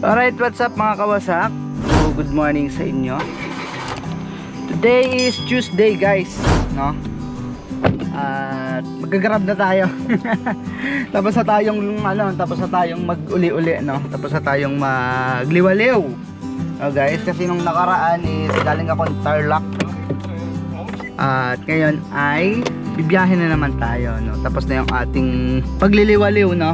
Alright, what's up mga kawasak? So, good morning sa inyo. Today is Tuesday guys, no? At magagrab na tayo. Tapos na tayong mag-uli-uli, no? Tapos na tayong magliwaliw. Guys, kasi nung nakaraan is galing ako ng Tarlac. At ngayon ay bibiyahe na naman tayo, no? Tapos na yung ating pagliliwaliw, no?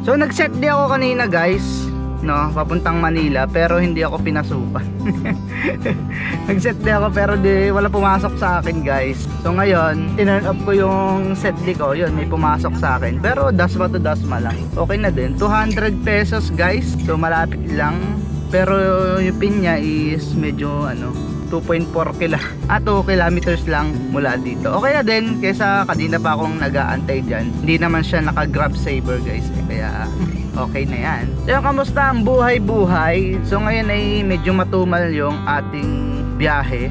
So nag-set di ako kanina guys, no, papuntang Manila, pero hindi ako pinasukan. Nag-set di ako pero wala pumasok sa akin guys. So ngayon tinurn off ko yung set di ko, yun may pumasok sa akin, pero dasma to dasma lang, okay na din. 200 pesos guys, so malapit lang, pero yung pin niya is medyo 2.4 kilometers lang mula dito. Okay na din kaysa kanina pa akong nag-aantay dyan. Hindi naman siya naka-grab saver guys, kaya okay na yan. So kamusta ang buhay-buhay? So ngayon ay medyo matumal yung ating biyahe.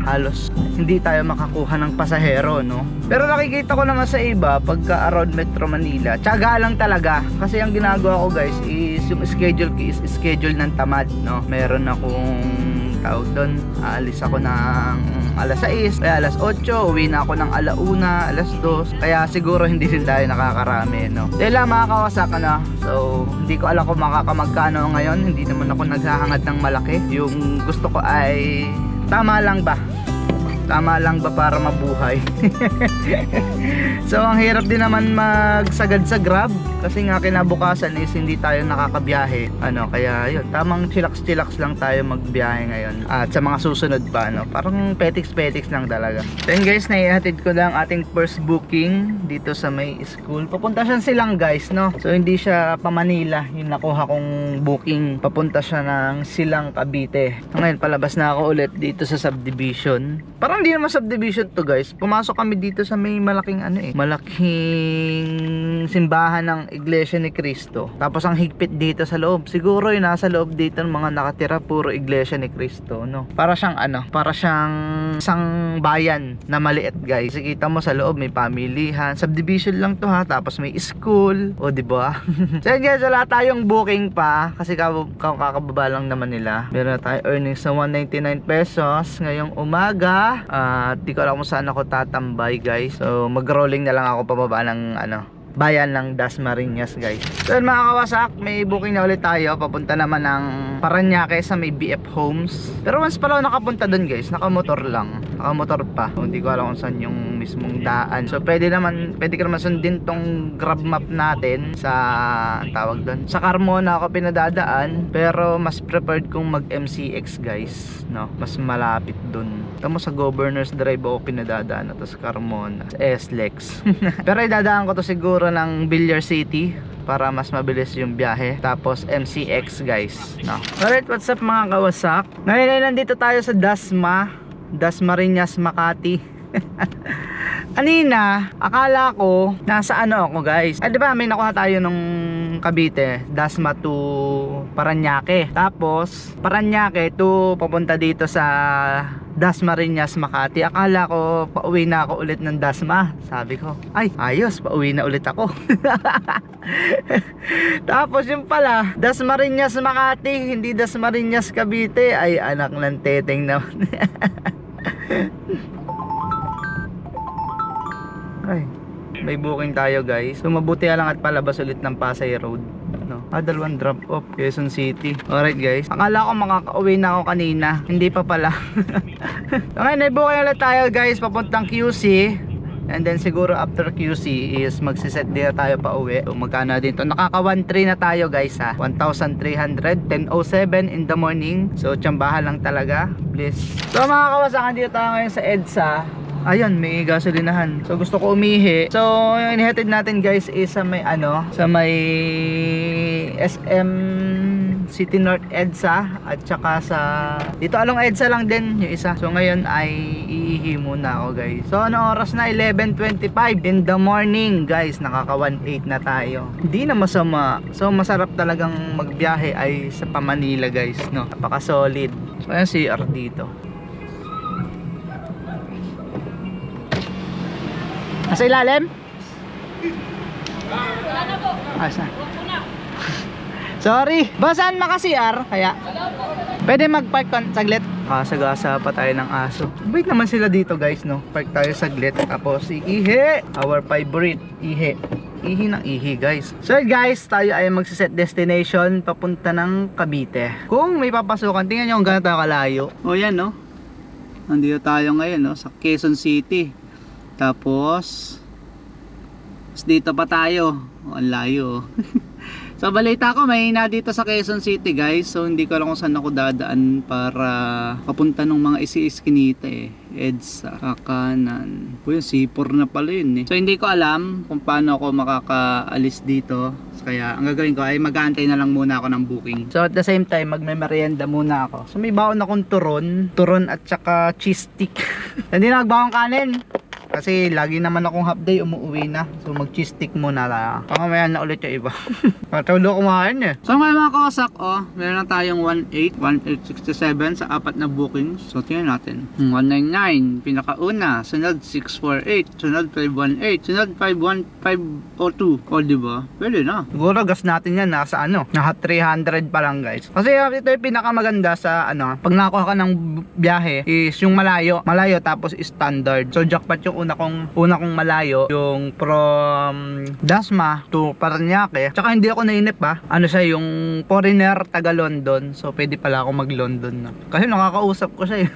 Halos hindi tayo makakuha ng pasahero, no? Pero nakikita ko naman sa iba pagka around Metro Manila, tiyaga lang talaga. Kasi ang ginagawa ko guys is yung schedule ko is schedule ng tamad, no? Meron akong tawag doon, aalis ako ng alas 6, kaya alas 8, uwi na ako ng alauna, alas 2, kaya siguro hindi din tayo nakakarami, no? Dahil lang mga kawasak, so hindi ko alam kung makakamagkano ngayon, hindi naman ako naghahangad ng malaki. Yung gusto ko ay tama lang ba para mabuhay. So ang hirap din naman magsagad sa Grab kasi nga kinabukasan is hindi tayo nakakabiyahe, kaya yun, tamang chillax lang tayo magbiyahe ngayon at sa mga susunod pa, parang petiks lang talaga. Then guys, naihatid ko lang ating first booking dito sa may school. Papunta siya Silang guys, no? So hindi siya pa Manila yung nakuha kong booking, papunta siya ng Silang, Cavite. So ngayon palabas na ako ulit dito sa subdivision. Parang hindi naman subdivision to guys. Pumasok kami dito sa may malaking malaking simbahan ng Iglesia ni Cristo. Tapos ang higpit dito sa loob. Siguro yung nasa loob dito ng mga nakatira puro Iglesia ni Cristo, no? Para siyang isang bayan na maliit guys. Kita mo sa loob may pamilihan. Subdivision lang to ha. Tapos may school. O diba? So guys, wala tayong booking pa kasi kakababa lang naman nila. Meron na tayo earnings na 199 pesos ngayong umaga. Di ko alam kung saan ako tatambay guys. So mag-rolling na lang ako pababa ng bayan ng Dasmariñas guys. So mga kawasak, may booking na ulit tayo. Papunta naman ng Parañaque sa may BF Homes. Pero once pala ako nakapunta dun guys, nakamotor lang. Nakamotor pa. So, hindi ko alam kung saan yung mismong daan. So pwede ko naman sundin tong Grab map natin sa tawag doon. Sa Carmona ako pinadadaan, pero mas preferred kong mag MCX guys, no? Mas malapit dun. Tamo sa Governor's Drive ako pinadadaan, tapos Carmona, sa SLEX. Pero idadaan ko to siguro ng Villar City para mas mabilis yung biyahe. Tapos MCX guys, no? Alright, what's up mga kawasak? Ngayon ay nandito tayo sa Dasmariñas, Makati. Kanina, akala ko nasa ako guys. Di ba may nakuha tayo nung Cavite, Dasma to Parañaque. Tapos Parañaque to papunta dito sa Dasmariñas, Makati. Akala ko pauwi na ako ulit ng Dasma. Sabi ko, ay ayos, pauwi na ulit ako. Tapos yung pala Dasmariñas, Makati, hindi Dasmariñas, Cavite. Ay anak ng teteng naman. Ay, may booking tayo guys. So mabuti lang at palabas ulit ng Pasay Road, no? Dalawang drop off, Quezon City. Alright guys, akala ko makakauwi na ako kanina, hindi pa pala. Okay, may booking ulit tayo guys, papuntang QC. And then siguro after QC is magsiset din na tayo pa uwi. So magkano din to? Nakaka 1.3 na tayo guys ha. 1,300, 10:07 in the morning. So tsambahan lang talaga, please. So mga kawasakan, dito tayo ngayon sa EDSA. Ayun, may gasolinahan. So gusto ko umihi. So yung inihatid natin guys is sa may sa may SM City North EDSA at saka sa dito along EDSA lang din yung isa. So ngayon ay iihi muna ako guys. So ano oras na? 11:25 in the morning guys. Nakaka 1.8 na tayo. Hindi na masama. So masarap talagang magbiyahe ay sa Manila guys, no? Napaka solid. So ayan CR dito. Nasa ilalim? Wala na po. Asa? Sorry. Basaan maka-CR? Kaya pwede mag-park saglit. Kasagasa pa tayo ng aso. Wait naman sila dito guys, no? Park tayo saglit. Tapos ihi. Our favorite. Ihi. Ihi ng ihi guys. So guys, tayo ay magsiset destination papunta ng Cavite. Kung may papasukan, tingnan nyo kung gano'n tayo kalayo. O yan, no? Nandito tayo ngayon, no? Sa Quezon City. Tapos dito pa tayo. O, ang layo. So balita ko may na dito sa Quezon City guys. So hindi ko alam kung saan ako dadaan para papunta ng mga isi-iskinita eh. EDSA kanan. Uy, C4 na pala yun eh. So hindi ko alam kung paano ako makakaalis dito. Kaya ang gagawin ko ay mag-aantay na lang muna ako ng booking. So at the same time magme-merienda muna ako. So may baon akong turon at saka cheese stick. Hindi na magbaon kanin. Kasi lagi naman akong half day umuwi na. So mag cheese stick muna lang. Mamaya na ulit yung iba. Tulo kumain eh. So ngayon mga kawasak, meron na tayong 1867 sa apat na bookings. So tingnan natin. 199 pinakauna, sunod 648, sunod 518, sunod 51502. O diba? Pwede na. Siguro gas natin yan nasa naka 300 pa lang guys. Kasi ito yung pinakamaganda sa pag nakakuha ka ng biyahe is yung malayo tapos standard. So jackpot yung una kong malayo, yung from Dasma to Paranaque. Tsaka hindi ako nainip siya yung foreigner taga London. So pwede pala ako mag London na. Kasi nakakausap ko siya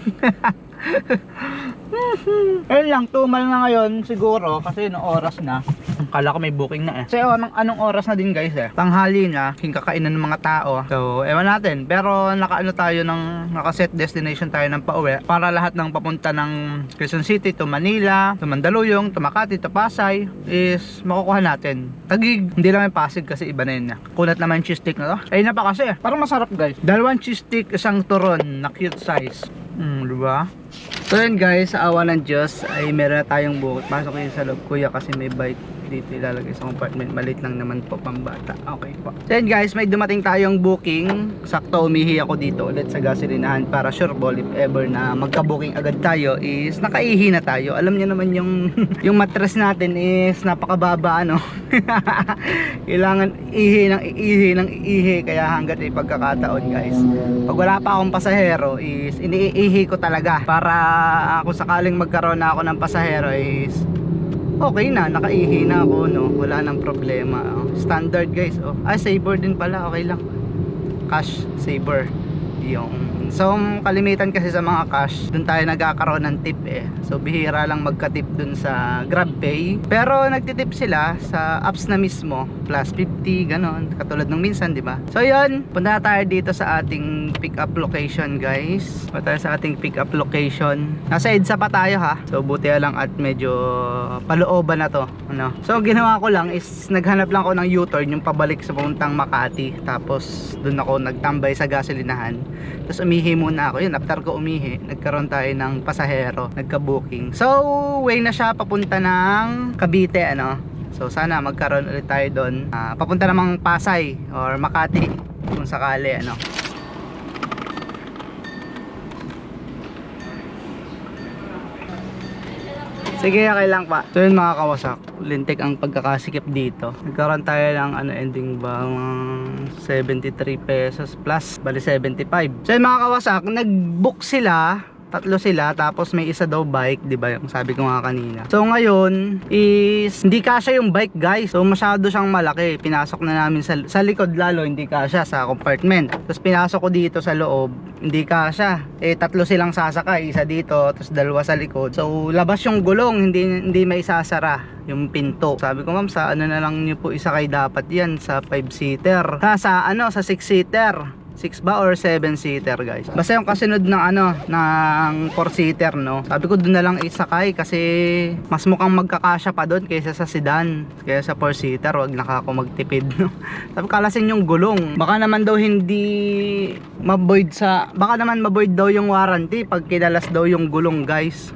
ayun lang, tumal na ngayon siguro kasi no oras na. Kala ko may booking na eh. Kasi anong oras na din guys eh. Tanghali na, kainan ng mga tao. So ewan natin. Pero naka-set destination tayo ng pauwi para lahat ng papunta ng Quezon City to Manila, to Mandaluyong, to Makati, to Pasay is makukuha natin. Tagig, hindi lang yung Pasig kasi iba na yun. Kunat naman yung cheese stick na to. Ayun na pa kasi parang masarap guys. 2 cheese stick, isang turon na cute size. Diba? So yun guys, sa awa ng Diyos ay meron na tayong bukod. Pasok kayo sa loob kuya kasi may bike dito ilalagay sa compartment. Malit lang naman po pambata. Okay po. So yun guys, may dumating tayong booking. Sakto umihi ako dito ulit sa gasolinahan para sure ball if ever na magka-booking agad tayo is nakaihi na tayo. Alam niyo naman yung yung mattress natin is napakababa Kailangan ihi kaya hanggat ay pagkakataon guys. Pag wala pa akong pasahero is iniihi ko talaga para kung sakaling magkaroon na ako ng pasahero is okay na, nakaihi na ako wala nang problema. Standard guys. Saver din pala, okay lang. Cash saver yung. So kalimitan kasi sa mga cash dun tayo nagkakaroon ng tip eh. So bihira lang magka-tip dun sa GrabPay. Pero nagtitip sila sa apps na mismo, plus 50 ganon, katulad nung minsan, di ba? So yun, punta tayo dito sa ating pick up location guys. Punta tayo sa ating pick up location. Nasa EDSA pa tayo ha. So buti lang at medyo palooban na to, So ginawa ko lang is naghanap lang ako ng U-turn yung pabalik sa puntang Makati. Tapos dun ako nagtambay sa gasolinahan. Tapos umihi muna ako. Yun, after ko umihi, nagkaroon tayo ng pasahero, nagka-booking. So, way na siya papunta ng Cavite, So, sana magkaroon ulit tayo doon. Papunta namang Pasay or Makati kung sakali, Sige, okay lang pa. So yun mga kawasak, lintik ang pagkakasikip dito. Nagkaroon tayo ng ending ba 73 pesos plus bali 75. So yun mga kawasak, nag-book sila, tatlo sila, tapos may isa daw bike, di ba yung sabi ko nga kanina. So ngayon is hindi kasya yung bike guys. So masyado siyang malaki. Pinasok na namin sa likod lalo, hindi kasya sa compartment. Tapos pinasok ko dito sa loob, hindi kasya. Tatlo silang sasakay, isa dito, tapos dalawa sa likod. So labas yung gulong, hindi may sasara yung pinto. Sabi ko ma'am, sa na lang niyo po isakay dapat yan sa 5-seater. Sa 6-seater. 6 ba or 7-seater guys. Basta yung kasunod ng ng 4-seater Sabi ko doon na lang isakay kasi mas mukhang magkakasya pa doon kaysa sa sedan. Kaya sa 4-seater wag na ako magtipid Sabi ko kalasin yung gulong. Baka naman daw baka naman maboid daw yung warranty pag kinalas daw yung gulong guys.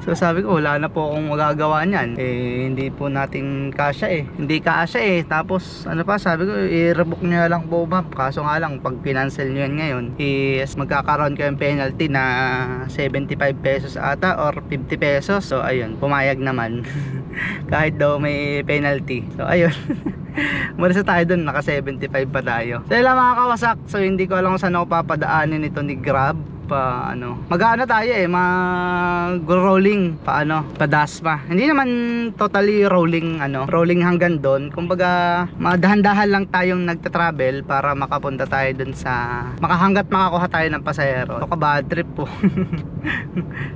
So sabi ko wala na po akong magagawa niyan. Hindi po natin kasya Hindi kasya Tapos sabi ko i-rebook niya lang po ma'am. Kaso nga lang pag kinancel nyo yan ngayon is magkakaroon kayong penalty na 75 pesos ata or 50 pesos. So ayun, pumayag naman kahit daw may penalty. So ayun umalis na tayo dun, naka 75 pa tayo. So yun lang mga kawasak. So hindi ko alam kung saan ako papadaanin ito ni Grab pa mag-ano tayo mag-rolling pa pa Dasma. Hindi naman totally rolling rolling hanggang doon. Kumbaga madahan-dahan lang tayong nagta-travel para makapunta tayo doon sa makahanggat makakuha tayo ng pasahero. So bad trip po.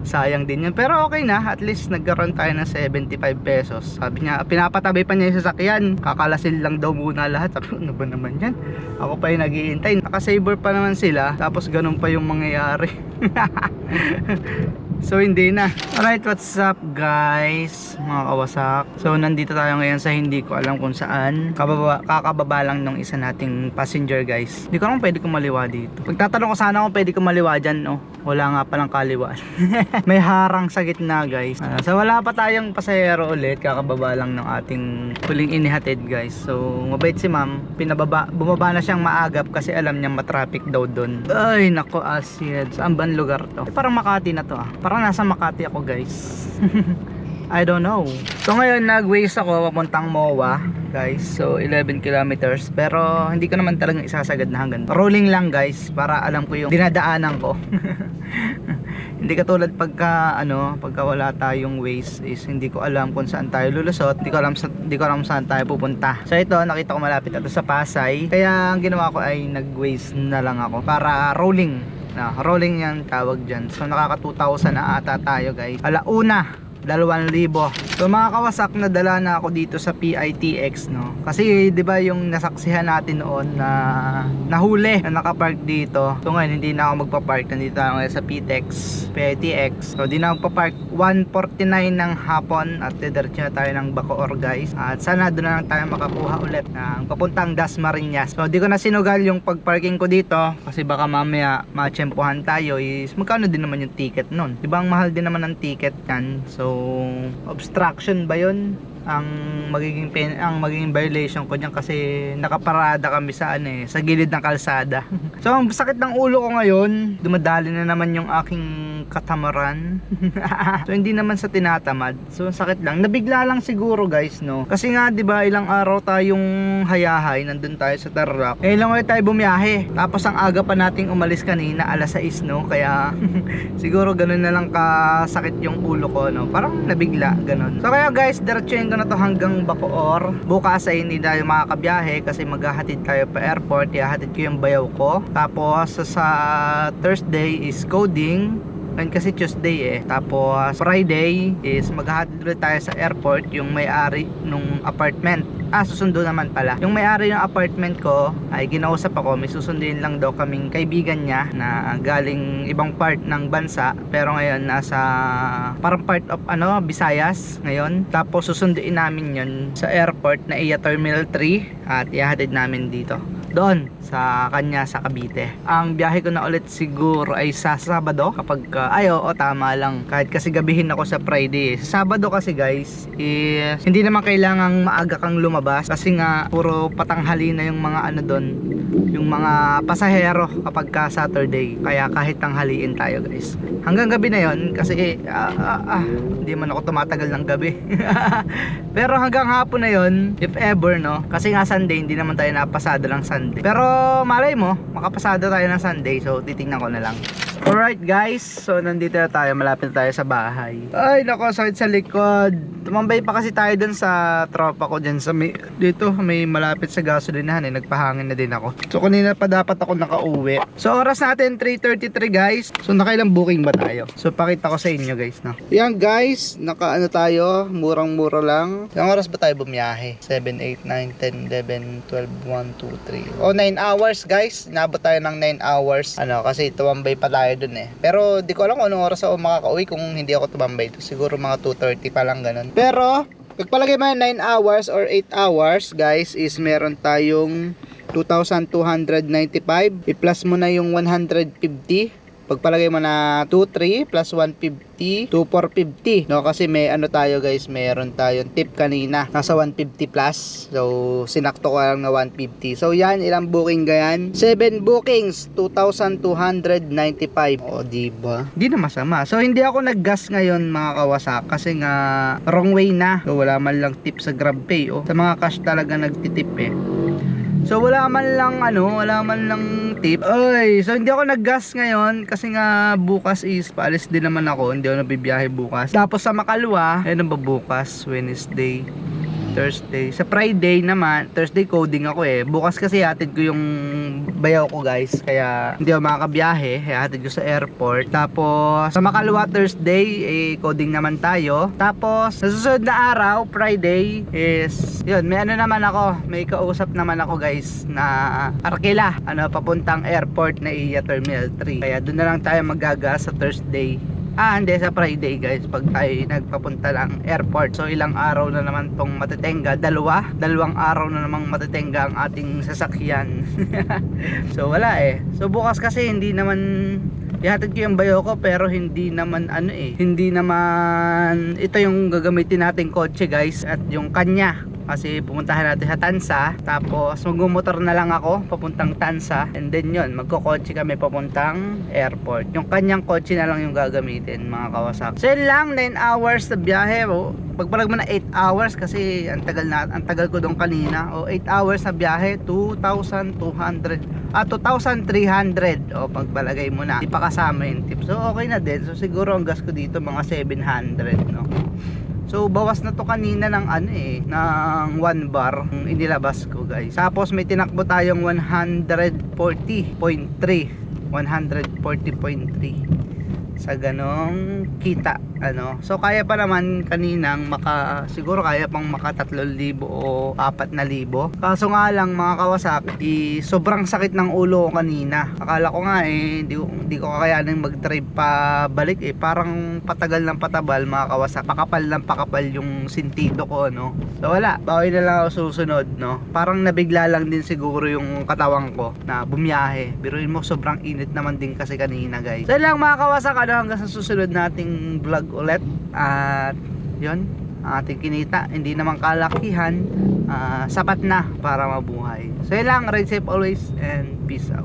Sayang din yun. Pero okay na, at least nagkaroon tayo ng 75 pesos. Sabi niya, pinapatabi pa niya yung sasakyan. Kakalasin lang daw muna lahat. Sabi ko, ano ba naman yan? Ako pa yung naghihintay. Naka-saver pa naman sila. Tapos ganun pa yung mangyayari. So hindi na. Alright, what's up guys, mga kawasak. So nandito tayo ngayon sa hindi ko alam kung saan. Kakababa lang nung isa nating passenger guys. Hindi ko alam pwede kumaliwa dito. Pagtatanong ko sana kung pwede kumaliwa dyan, wala nga palang kaliwaan. May harang sa gitna guys. So wala pa tayong pasahero ulit. Kakababa lang ng ating huling inihatid guys. So mabait si ma'am. Bumaba na siyang maagap kasi alam niya matraffic daw doon. Ay nako asyad. Saan ba lugar to? Parang Makati na to Parang nasa Makati ako guys. I don't know. So ngayon nag-waste ako papuntang MOA guys. So 11 kilometers. Pero hindi ko naman talagang isasagad na hanggang rolling lang guys, para alam ko yung dinadaanan ko. Hindi katulad pagka wala tayong Waze is hindi ko alam kung saan tayo lulusot. Hindi ko alam saan tayo pupunta. So ito, nakita ko malapit ito sa Pasay. Kaya ang ginawa ko ay nag-Waze na lang ako para rolling. Rolling yung tawag dyan. So nakaka 2,000 na ata tayo guys. 2,000. So mga kawasak, nadala na ako dito sa PITX kasi 'di ba yung nasaksihan natin noon na nahuli na nakapark dito. So ngayon hindi na ako magpa-park, nandito ako ngayon sa PITX. So di na ako magpa-park. 1:49 ng hapon at diretso na tayo ng Bacoor guys. At sana doon na lang tayo makakuha ulit ng papuntang Dasmariñas. So di ko na sinugal yung pag-parking ko dito kasi baka mamaya matsempohan tayo. Is magkano din naman yung ticket noon? Di ba ang mahal din naman ng ticket yan? So obstruction ba yun ang magiging violation ko diyan kasi nakaparada kami sa sa gilid ng kalsada. So ang sakit ng ulo ko ngayon, dumadali na naman yung aking katamaran. So hindi naman sa tinatamad. So sakit lang, nabigla lang siguro guys kasi nga 'di ba ilang araw tayong hayahay, nandun tayo sa Tarlac. Ilang ulit tayo bumiyahe. Tapos ang aga pa nating umalis kanina, alas 6 kaya siguro ganun na lang kasakit yung ulo ko Parang nabigla ganun. So kaya guys, diretsuhin ko na to hanggang Bacoor. Bukas ay hindi tayo makakabiyahe kasi maghahatid tayo pa airport. Ihahatid ko yung bayaw ko. Tapos sa Thursday is coding. Ngayon kasi Tuesday Tapos Friday is maghahatid ulit tayo sa airport yung may-ari nung apartment. Susundo naman pala. Yung may-ari ng apartment ko ay ginausap ako, may susunduin lang daw kaming kaibigan niya na galing ibang part ng bansa pero ngayon nasa parang part of Visayas ngayon. Tapos susunduin namin yun sa airport na Iya Terminal 3 at ihahatid namin dito doon sa kanya sa Cavite. Ang biyahe ko na ulit siguro ay sa Sabado kapag tama lang, kahit kasi gabihin ako sa Friday. Sa Sabado kasi guys is hindi naman kailangang maaga kang lumabas kasi nga puro patanghali na yung mga doon, yung mga pasahero kapag ka Saturday. Kaya kahit tanghaliin tayo guys hanggang gabi na yon kasi hindi man ako tumatagal ng gabi. Pero hanggang hapon na yon if ever kasi nga Sunday hindi naman tayo napasada ng Sunday. Pero malay mo makapasada tayo ng Sunday, so titingnan ko na lang. Alright guys, so nandito na tayo, malapit na tayo sa bahay. Ay nako, sakit sa likod. Tumambay pa kasi tayo dun sa tropa ko dyan sa dito may malapit sa gasolinahan nagpahangin na din ako. So kanina pa dapat ako nakauwi. So oras natin 3:33 guys. So nakailang booking ba tayo? So pakita ko sa inyo guys Yan guys, tayo, murang-mura lang. Ilang oras ba tayo bumiyahe? 7, 8, 9, 10, 11, 12, 1, 2, 3 9 hours guys. Inabot tayo ng 9 hours kasi tumambay pa tayo dun Pero di ko alam kung anong oras ako makakauwi kung hindi ako tumambay. Siguro mga 2:30 pa lang ganun. Pero pagpalagay mo 9 hours or 8 hours guys is meron tayong 2,295. I-plus mo na yung 150 Pagpalagay mo na 2.3 plus 150, 2.450, no? Kasi may ano tayo guys, meron tayong tip kanina, nasa 150 plus. So, sinakto ko lang na 150. So, yan, ilang booking ganyan? 7 bookings, 2,295. O, diba? Di na masama. So, hindi ako nag-gas ngayon mga kawasak kasi nga wrong way na. So, wala man lang tip sa GrabPay. Oh. Sa mga cash talaga nagtitip eh. So wala man lang tip. Oy, so hindi ako nag-gas ngayon kasi nga bukas is paalis din naman ako, hindi ako nabibiyahe bukas. Tapos sa Makalwa, ano ba bukas? Wednesday, Thursday. Sa Friday naman, Thursday coding ako eh. Bukas kasi hatid ko yung bayaw ko guys, kaya hindi ako makakabiyahe, kaya hatid ko sa airport. Tapos sa Makalwa Thursday, coding naman tayo. Tapos sa susunod na araw, Friday is yun, may ano naman ako, may kausap naman ako guys na Arkela, papuntang airport na iya Terminal 3. Kaya doon na lang tayo magagas sa Thursday. Hindi, sa Friday guys, pag tayo nagpapunta ng airport. So ilang araw na naman tong matitenga, dalawang araw na namang matitenga ang ating sasakyan. So wala eh. So bukas kasi hindi naman ihatid ko yung bayo ko, pero hindi naman hindi naman ito yung gagamitin nating kotse guys, at yung kanya. Kasi pumuntahan natin sa Tansa, tapos magmumotor na lang ako papuntang Tansa, and then yun, magkokotse kami papuntang airport. Yung kanyang kotse na lang yung gagamitin mga kawasak. So yun lang, 9 hours na biyahe. Pagpalag mo na 8 hours kasi ang tagal ko doon kanina. 8 hours na biyahe, 2,300 pagpalagay mo na, ipakasama yung tip. So okay na din. So siguro ang gas ko dito mga 700, no? So bawas na to kanina ng ng 1 bar inilabas ko guys. Tapos may tinakbo tayong 140.3 sa ganong kita, so kaya pa naman kaninang siguro kaya pang maka 3,000 o 4,000. Kaso nga lang mga kawasak, sobrang sakit ng ulo ko kanina. Akala ko nga hindi ko kakayanin mag-drive pa balik parang patagal ng patabal mga kawasak, pakapal yung sentido ko, no? So wala, bawi na lang ako susunod, no? Parang nabigla lang din siguro yung katawan ko na bumiyahe. Biruin mo, sobrang init naman din kasi kanina guys. So lang mga kawasak, hanggang sa susunod nating vlog ulit. At yun, ating kinita, hindi naman kalakihan, sapat na para mabuhay. So yun lang, ride safe always and peace out.